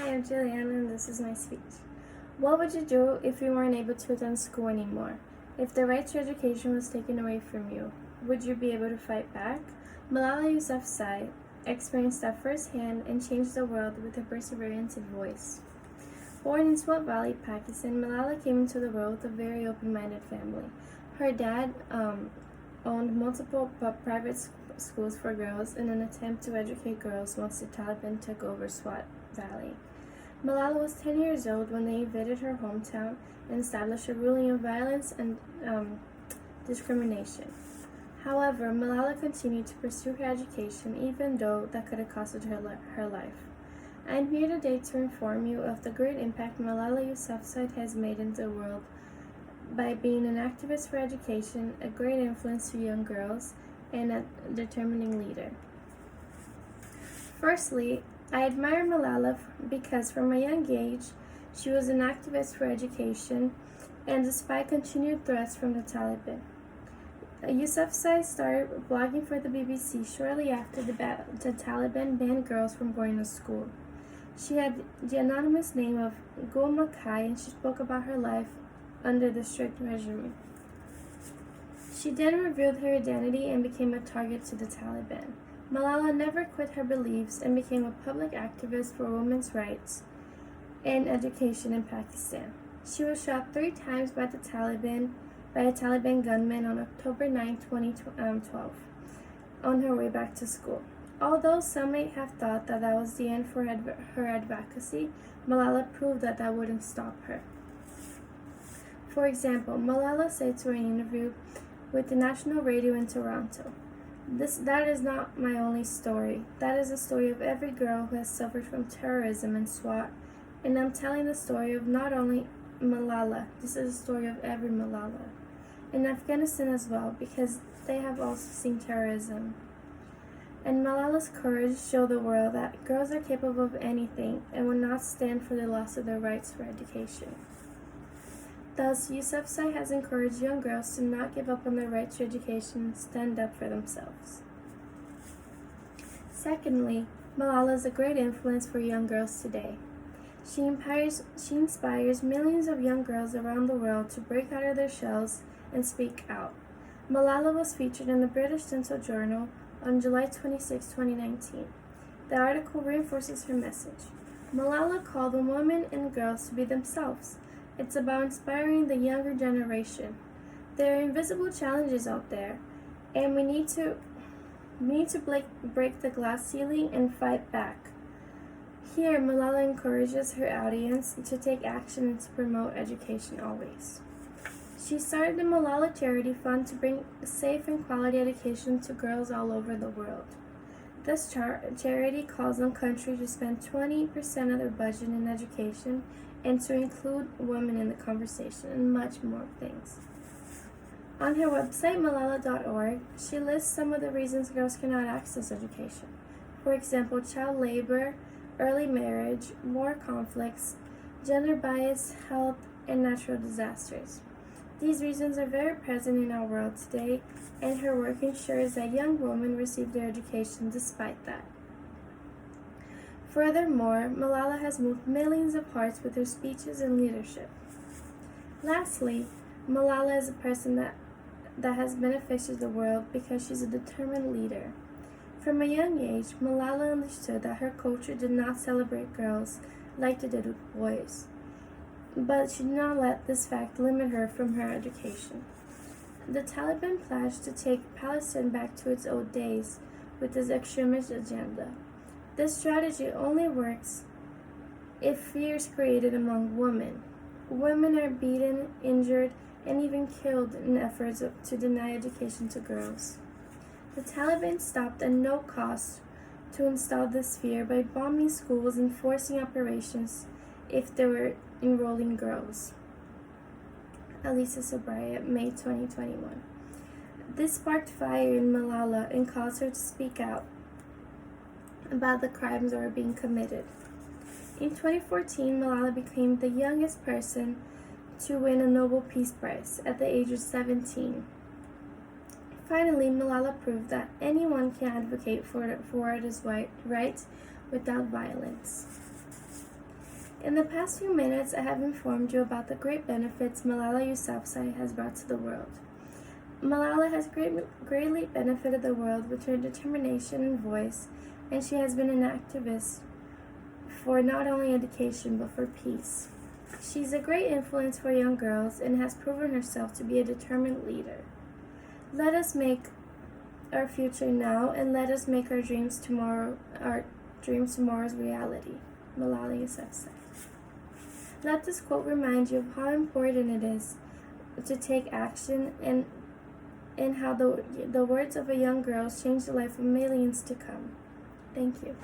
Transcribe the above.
Hi, I'm Juliana and this is my speech. What would you do if you weren't able to attend school anymore? If the right to education was taken away from you, would you be able to fight back? Malala Yousafzai experienced that firsthand and changed the world with her perseverance and voice. Born in Swat Valley, Pakistan, Malala came into the world with a very open-minded family. Her dad owned multiple private schools for girls in an attempt to educate girls once the Taliban took over Swat Valley. Malala was 10 years old when they invaded her hometown and established a ruling of violence and discrimination. However, Malala continued to pursue her education even though that could have costed her life. I am here today to inform you of the great impact Malala Yousafzai has made in the world by being an activist for education, a great influence to young girls, and a determining leader. Firstly, I admire Malala because from a young age, she was an activist for education, and despite continued threats from the Taliban. Yousafzai started blogging for the BBC shortly after the Taliban banned girls from going to school. She had the anonymous name of Gul Makai, and she spoke about her life under the strict regime. She then revealed her identity and became a target to the Taliban. Malala never quit her beliefs and became a public activist for women's rights and education in Pakistan. She was shot 3 times by a Taliban gunman on October 9, 2012, on her way back to school. Although some may have thought that was the end for her advocacy, Malala proved that wouldn't stop her. For example, Malala said to an interview with the national radio in Toronto, "That is not my only story. That is the story of every girl who has suffered from terrorism in SWAT, and I'm telling the story of not only Malala, this is the story of every Malala. In Afghanistan as well, because they have also seen terrorism. And Malala's courage showed the world that girls are capable of anything and will not stand for the loss of their rights for education." Thus, Yousafzai has encouraged young girls to not give up on their right to education and stand up for themselves. Secondly, Malala is a great influence for young girls today. She inspires millions of young girls around the world to break out of their shells and speak out. Malala was featured in the British Dental Journal on July 26, 2019. The article reinforces her message. Malala called on women and girls to be themselves. It's about inspiring the younger generation. There are invisible challenges out there, and we need to break the glass ceiling and fight back. Here, Malala encourages her audience to take action and to promote education always. She started the Malala Charity Fund to bring safe and quality education to girls all over the world. This charity calls on countries to spend 20% of their budget in education and to include women in the conversation and much more things. On her website, malala.org, she lists some of the reasons girls cannot access education. For example, child labor, early marriage, war conflicts, gender bias, health, and natural disasters. These reasons are very present in our world today, and her work ensures that young women receive their education despite that. Furthermore, Malala has moved millions of hearts with her speeches and leadership. Lastly, Malala is a person that has benefited the world because she's a determined leader. From a young age, Malala understood that her culture did not celebrate girls like they did with boys, but she did not let this fact limit her from her education. The Taliban pledged to take Palestine back to its old days with this extremist agenda. This strategy only works if fear is created among women. Women are beaten, injured, and even killed in efforts to deny education to girls. The Taliban stopped at no cost to install this fear by bombing schools and forcing operations if they were enrolling girls. Elisa Sobraya, May 2021. This sparked fire in Malala and caused her to speak out about the crimes that were being committed. In 2014, Malala became the youngest person to win a Nobel Peace Prize at the age of 17. Finally, Malala proved that anyone can advocate for his rights without violence. In the past few minutes, I have informed you about the great benefits Malala Yousafzai has brought to the world. Malala has greatly benefited the world with her determination and voice, and she has been an activist for not only education but for peace. She's a great influence for young girls and has proven herself to be a determined leader. Let us make our future now, and let us make our dreams tomorrow's reality. Malala Yousafzai. Let this quote remind you of how important it is to take action and how the words of a young girl change the life of millions to come. Thank you.